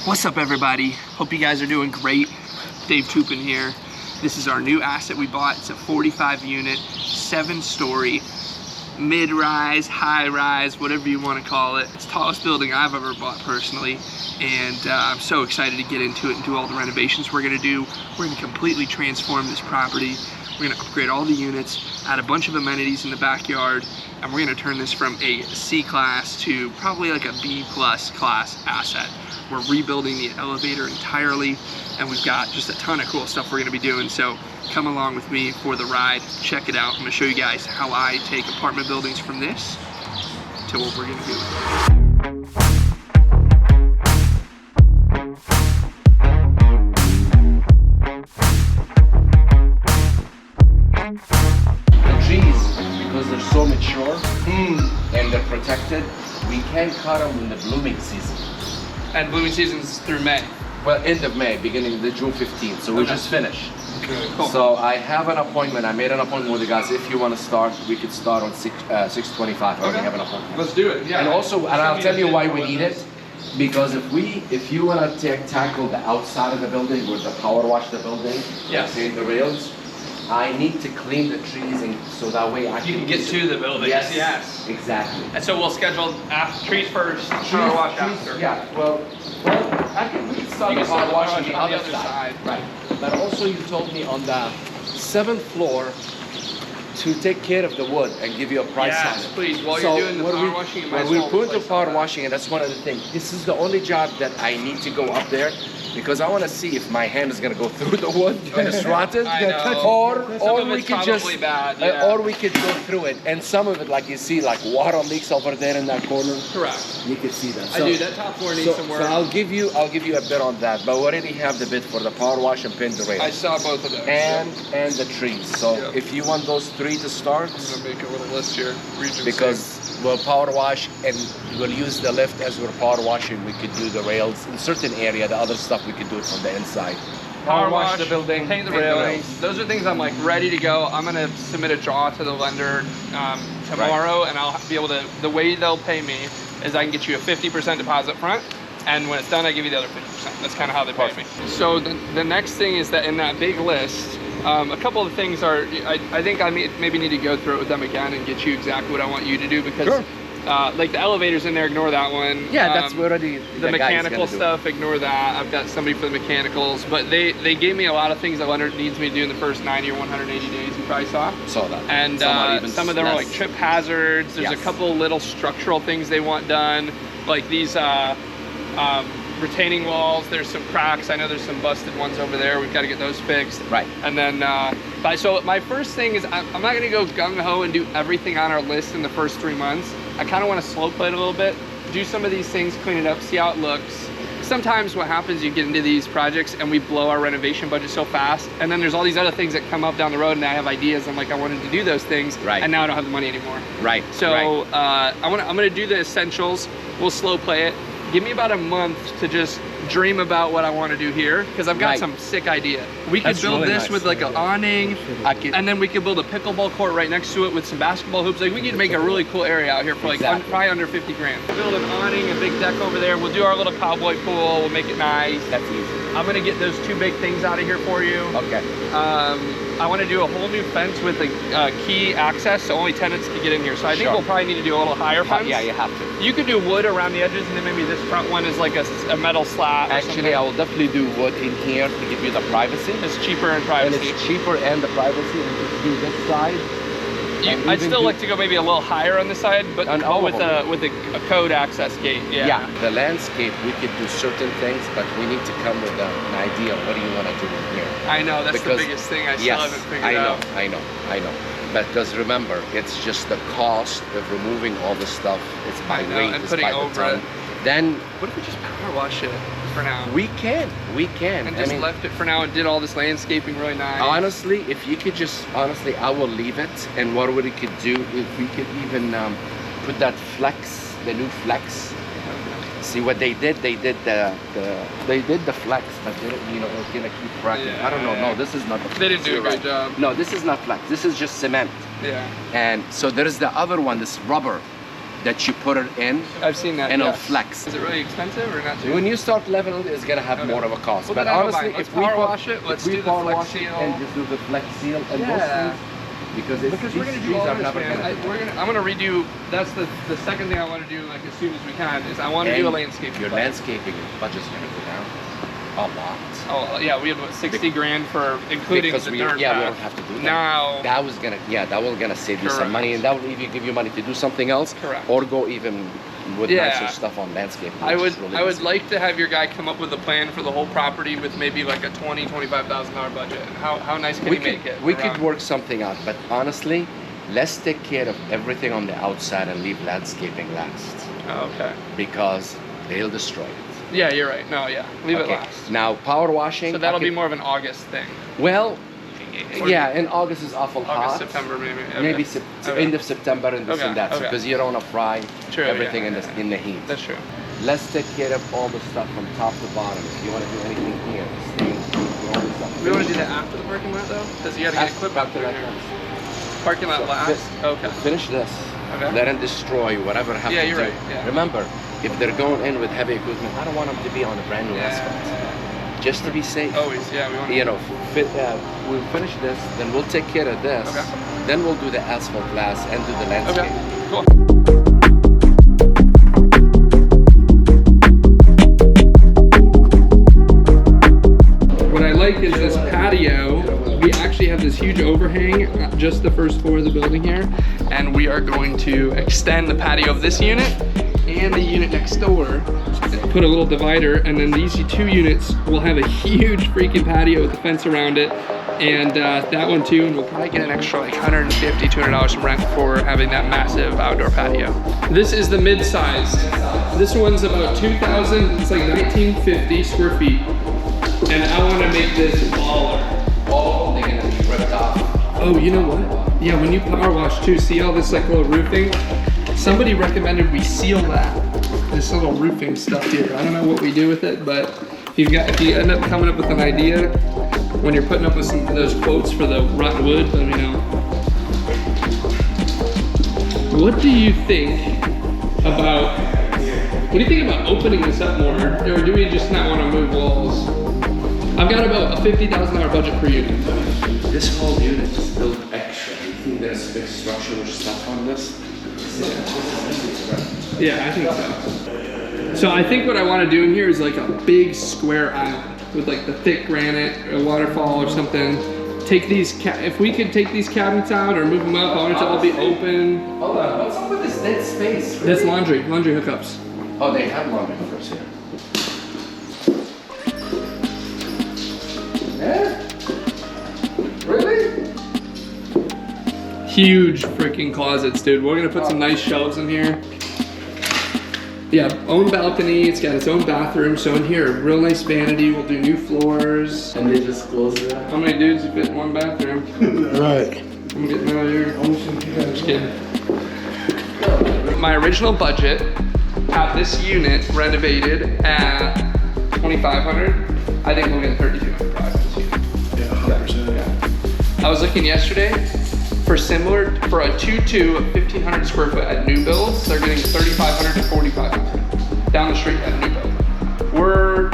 What's up, everybody? Hope you guys are doing great. Dave Toupin here. This is our new asset we bought. It's a 45 unit, 7-story, mid-rise, high-rise, whatever you want to call it. It's the tallest building I've ever bought personally, and I'm so excited to get into it and do all the renovations we're gonna do. We're gonna completely transform this property. We're gonna upgrade all the units, add a bunch of amenities in the backyard, and we're gonna turn this from a C class to probably like a B plus class asset. We're rebuilding the elevator entirely, and we've got just a ton of cool stuff we're gonna be doing. So come along with me for the ride, check it out. I'm gonna show you guys how I take apartment buildings from this to what we're gonna do. The trees, because they're so mature and they're protected, we can't cut them in the blooming season. And blooming season's through May. Well, end of May, beginning of the June 15th, so we just finished. Okay, cool. So I have an appointment. I made an appointment with the guys. If you want to start, we could start on 6:25. I already have an appointment. Let's do it. Yeah. And also, and I'll tell you why we need it. Because if you want to tackle the outside of the building, with the power wash the building, say the rails, I need to clean the trees, and so that way I can get to the building. Yes, exactly. And so we'll schedule trees first, power wash after. Yeah, well, I can start the power wash on the other side. Right. But also you told me on the 7th floor to take care of the wood and give you a price on it. Yes, please. While you're doing the power washing, you might as well we're going to power washing, and that's one of the things. This is the only job that I need to go up there, because I want to see if my hand is going to go through the wood and it's rotted, or we could just, or we could go through it. And some of it, like you see, like water leaks over there in that corner. Correct. You can see that. So, I do. That top floor needs some work. So I'll give you a bit on that. But we already have the bid for the power wash and paint the rails. I saw both of those. And the trees. So if you want those 3 to start, I'm gonna make a little list here. Because we'll power wash and we'll use the lift as we're power washing. We could do the rails in certain area. The other stuff we could do it from the inside. Power wash the building, paint the railings. Those are things I'm like ready to go. I'm gonna submit a draw to the lender tomorrow, and I'll be able to. The way they'll pay me is I can get you a 50% deposit front, and when it's done, I give you the other 50%. That's kind of how they pay me. So the next thing is that in that big list, a couple of things are, I think I maybe need to go through it with them again and get you exactly what I want you to do, because like the elevators in there, ignore that one. Yeah, that's already the mechanical stuff, ignore that. I've got somebody for the mechanicals, but they gave me a lot of things that Leonard needs me to do in the first 90 or 180 days. You probably saw that. And some of them are like trip hazards. There's a couple little structural things they want done, like these retaining walls. There's some cracks. I know there's some busted ones over there. We've got to get those fixed. Right. And then, so my first thing is I'm not going to go gung-ho and do everything on our list in the first 3 months. I kind of want to slow play it a little bit, do some of these things, clean it up, see how it looks. Sometimes what happens, you get into these projects and we blow our renovation budget so fast, and then there's all these other things that come up down the road, and I have ideas. I'm like, I wanted to do those things, and now I don't have the money anymore. Right. So I'm gonna do the essentials. We'll slow play it. Give me about a month to just dream about what I want to do here, because I've got some sick idea. We could build this with like an awning, and then we could build a pickleball court right next to it with some basketball hoops. Like we could make a really cool area out here for like probably under 50 grand. Build an awning, a big deck over there. We'll do our little cowboy pool. We'll make it nice. That's easy. I'm gonna get those 2 big things out of here for you. Okay. I want to do a whole new fence with a key access, so only tenants can get in here. So I think we'll probably need to do a little higher fence. Yeah, you have to. You could do wood around the edges, and then maybe this front one is like a metal slat. Actually, I will definitely do wood in here to give you the privacy. It's cheaper and privacy. And it's cheaper and the privacy. And just do this side. I'd still like to go maybe a little higher on this side, but with a code access gate. Yeah. The landscape, we could do certain things, but we need to come with an idea of what do you want to do in here. I know, that's the biggest thing I still haven't figured out. I know. But because remember, it's just the cost of removing all the stuff. It's by weight, and it's putting by over the ton. it. Then what if we just power wash it for now? We can. And just left it for now and did all this landscaping really nice. Honestly, if you could just, I will leave it. And what we could do, if we could even put that flex, the new flex. See what they did? They did the flex, but they didn't, it's gonna keep cracking. Yeah, I don't know. No, this is not the flex. They didn't do a good job. No, this is not flex. This is just cement. Yeah. And so there is the other one, this rubber. that you put it in. I've seen that. And yeah. it'll flex. Is it really expensive or not too? When you start leveling, it's gonna have more of a cost. Well, but then I don't honestly, mind. Let's if we power put- wash it, let's if we do the power flex wash it seal. and just do the flex seal and Yeah. those things, because We're gonna do all are this, never man. gonna. I'm gonna redo. That's the second thing I want to do, like as soon as we can, is I want to do a landscape. Your landscaping budget's gonna go down a lot. Oh yeah, we had what 60 grand for including Because the we dirt don't path. have to do that. Now That was gonna save you some money, and that will even give you money to do something else, Correct. or go even with Yeah. nicer stuff on landscaping. I which would is really I would easy. like to have your guy come up with a plan for the whole property with maybe like a $20,000-$25,000 budget. And how nice can We he could make it? we could around- work something out, but honestly, let's take care of everything on the outside and leave landscaping last, Oh, okay. because they'll destroy it. Yeah, you're right. No, yeah. Leave it Okay. last. Now power washing. So that'll I be can- more of an August thing. Well, Or yeah, in August is awful August, hot. September maybe. Okay. Maybe Okay. end of September and this Okay, and that, okay. because you don't want to fry True, everything yeah, in the heat. That's true. Let's take care of all the stuff from top to bottom. If you want to do anything here, stains, do all the stuff. We want to do that after the parking lot though? Because you got to get After- equipment out after there. that. Parking lot So, last? Okay. Finish this. Okay. Let them destroy whatever happens. Yeah, you're right, yeah. Remember, if they're going in with heavy equipment, I don't want them to be on a brand new asphalt. Just to be safe. Always, yeah. We want to. You know, we'll finish this, then we'll take care of this. Okay. Then we'll do the asphalt last and do the landscape. Okay. Cool. What I like is this patio. We actually have this huge overhang, just the first floor of the building here, and we are going to extend the patio of this unit and the unit next door, put a little divider, and then these two units will have a huge freaking patio with a fence around it, and that one too, and we'll probably get an extra like $150, $200 from rent for having that massive outdoor patio. This is the mid-size. This one's about 2,000, it's like 1950 square feet, and I want to make this baller. Oh, they're gonna be ripped off. Oh, you know what? Yeah, when you power wash too, see all this like little roofing? Somebody recommended we seal that. This little roofing stuff here. I don't know what we do with it, but if you end up coming up with an idea when you're putting up with some of those quotes for the rotten wood, let me know. What do you think about opening this up more, or do we just not want to move walls? I've got about a $50,000 budget per unit. This whole unit is built extra. You think there's big structural stuff on this? Yeah, I think so. So I think what I want to do in here is like a big square island with like the thick granite, a waterfall or something. Take these, if we could take these cabinets out or move them up, I want it to all be open. Hold on, what's up with this dead space? That's laundry hookups. Oh, they have laundry hookups here. Yeah? Really? Huge freaking closets, dude. We're gonna put some nice shelves in here. Yeah, own balcony, it's got its own bathroom. So in here, real nice vanity, we'll do new floors. And they just close it up. How many dudes fit in one bathroom? Right. I'm getting out of here. Just kidding. My original budget had this unit renovated at $2,500. I think we'll get $3,200 for this unit. Yeah, 100%. I was looking yesterday for a 2.2 of 1,500 square foot at new builds. They're getting $3,500 to $4,500 down the street at new build. We're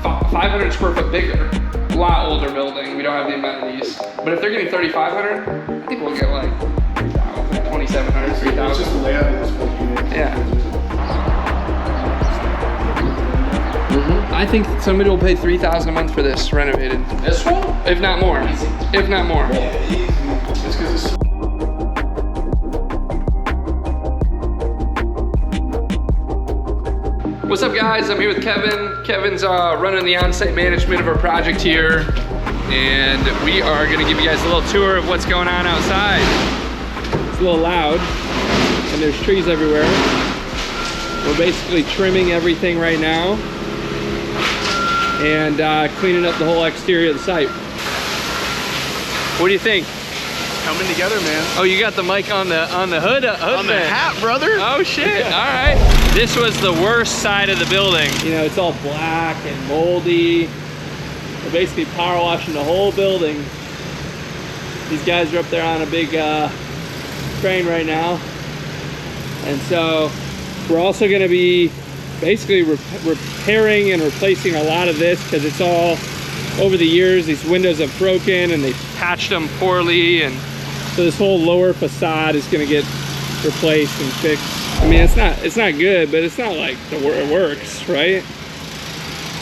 500 square foot bigger, a lot older building. We don't have the amenities. But if they're getting $3,500, I think we'll get like 2,700, It's 3,000. just the layout of this whole unit. Yeah. I think somebody will pay $3,000 a month for this renovated, This one? if not more. If not more. Yeah, easy. Just because it's What's up, guys? I'm here with Kevin. Kevin's running the on-site management of our project here, and we are gonna give you guys a little tour of what's going on outside. It's a little loud, and there's trees everywhere. We're basically trimming everything right now, and cleaning up the whole exterior of the site. What do you think? coming together, man. Oh, you got the mic on the hood On the vent. hat, brother. Oh shit, all right. This was the worst side of the building. You know, it's all black and moldy. We're basically power washing the whole building. These guys are up there on a big crane right now. And so we're also gonna be basically repairing and replacing a lot of this because it's all, over the years, these windows have broken and they patched them poorly. And so this whole lower facade is gonna get replaced and fixed. I mean, it's not good, but it's not like it works, right?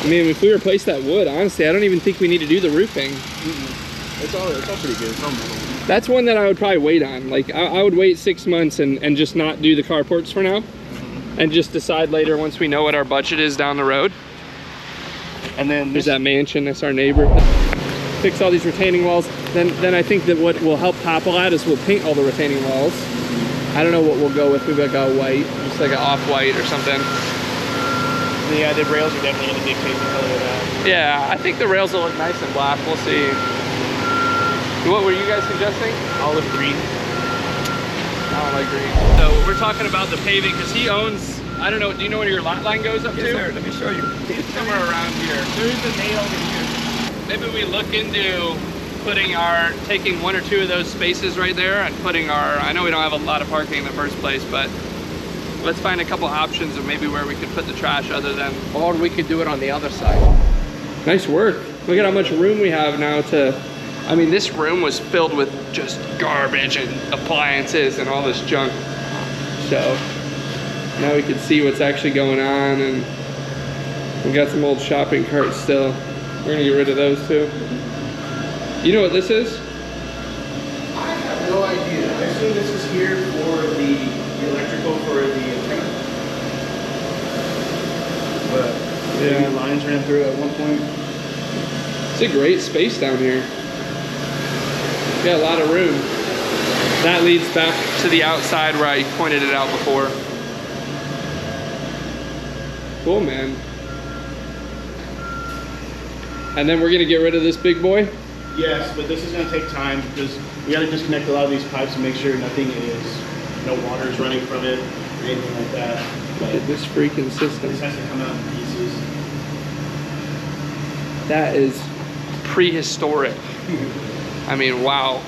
I mean, if we replace that wood, honestly, I don't even think we need to do the roofing. It's all pretty good. It's all metal. That's one that I would probably wait on. Like, I would wait 6 months and just not do the carports for now. And just decide later once we know what our budget is down the road. And then there's that mansion, that's our neighbor. Fix all these retaining walls. Then I think that what will help top a lot is we'll paint all the retaining walls. I don't know what we'll go with. Maybe like a white, just like an off-white or something. Yeah, the rails are definitely going to dictate the color of that. Yeah, I think the rails will look nice in black. We'll see. What were you guys suggesting? Olive green. I don't like green. So we're talking about the paving because he owns, I don't know, do you know where your lot line goes up to? Yes, sir. Let me show you. It's somewhere around here. There's the nail over here. Maybe we look into taking 1 or 2 of those spaces right there and putting I know we don't have a lot of parking in the first place, but let's find a couple options of maybe where we could put the trash other than. Or we could do it on the other side. Nice work. Look at how much room we have now I mean, this room was filled with just garbage and appliances and all this junk. So now we can see what's actually going on, and we got some old shopping carts still. We're gonna get rid of those too. You know what this is? I have no idea. I assume this is here for the electrical for the antenna. But Yeah. maybe lines ran through at one point. It's a great space down here. Got a lot of room. That leads back to the outside where I pointed it out before. Cool, man. And then we're gonna get rid of this big boy? Yes, but this is going to take time because we got to disconnect a lot of these pipes and make sure no water is running from it or anything like that. Look at this freaking system. This has to come out in pieces. That is prehistoric. I mean, wow.